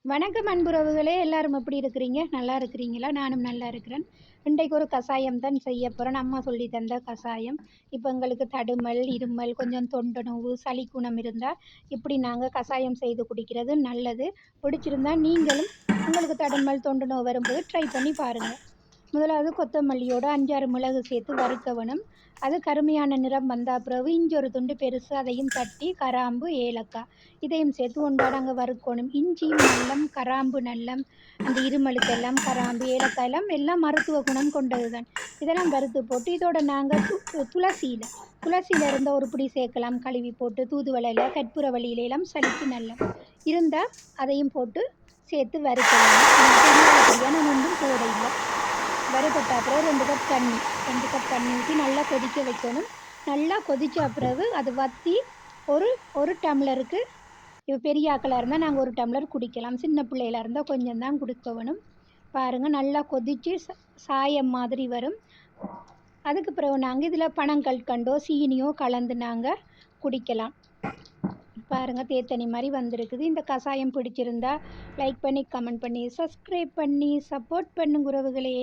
வணக்கம் அன்புறவுகளே! எல்லாரும் எப்படி இருக்கிறீங்க? நல்லா இருக்கிறீங்களா? நானும் நல்லா இருக்கிறேன். இன்றைக்கு ஒரு கசாயம் தான் செய்ய போறேன். அம்மா சொல்லி தந்த கசாயம். இப்ப எங்களுக்கு தடுமல், இருமல், கொஞ்சம் தொண்டை நோவு, சளிக்குணம் இருந்தா, இப்படி நாங்க கசாயம் செய்து குடிக்கிறது நல்லது. பிடிச்சிருந்தா நீங்களும் உங்களுக்கு தடுமல், தொண்டை நோவு வரும்போது ட்ரை பண்ணி பாருங்க. முதலாவது கொத்தமல்லியோட 5, 6 மிளகு சேர்த்து வறுக்கவணும். அது கருமையான நிறம் வந்தா பிறகு இஞ்சி ஒரு துண்டு பெருசு அதையும் தட்டி, கராம்பு, ஏலக்காய் இதையும் சேர்த்து ஒன்றாட வறுக்கணும். இஞ்சியும் நல்லம், கராம்பு நல்லம், அந்த இருமலுக்கெல்லாம் கராம்பு, ஏலக்காய் எல்லாம் மருத்துவ குணம் கொண்டது தான். இதெல்லாம் வறுத்து போட்டு இதோட நாங்கள் துளசியில இருந்த ஒரு பிடி சேர்க்கலாம். கழுவி போட்டு தூதுவளை இலை, கற்பூரவள்ளி இலையெல்லாம் சளிக்கு நல்லம் இருந்தால் அதையும் போட்டு சேர்த்து வறுக்க வேணும். நான் ஒன்றும் போட இல்லை. வறுபட்ட அப்புறம் 2 கப் தண்ணி ஊற்றி நல்லா கொதிக்க வைக்கணும். நல்லா கொதித்த பிறகு அது வற்றி ஒரு ஒரு டம்ளருக்கு இப்போ பெரிய ஆக்களாக இருந்தால் நாங்கள் ஒரு டம்ளர் குடிக்கலாம். சின்ன பிள்ளையில இருந்தால் கொஞ்சம் தான் குடிக்க வேணும். பாருங்கள் நல்லா கொதித்து சாயம் மாதிரி வரும். அதுக்கு பிறகு நாங்கள் இதில் பனங்கற்கண்டோ சீனியோ கலந்து நாங்கள் குடிக்கலாம். பாருங்கள் தேத்தனி மாதிரி வந்திருக்குது. இந்த கசாயம் பிடிச்சிருந்தா லைக் பண்ணி, கமெண்ட் பண்ணி, சப்ஸ்கிரைப் பண்ணி சப்போர்ட் பண்ணுங்க உறவுகளே.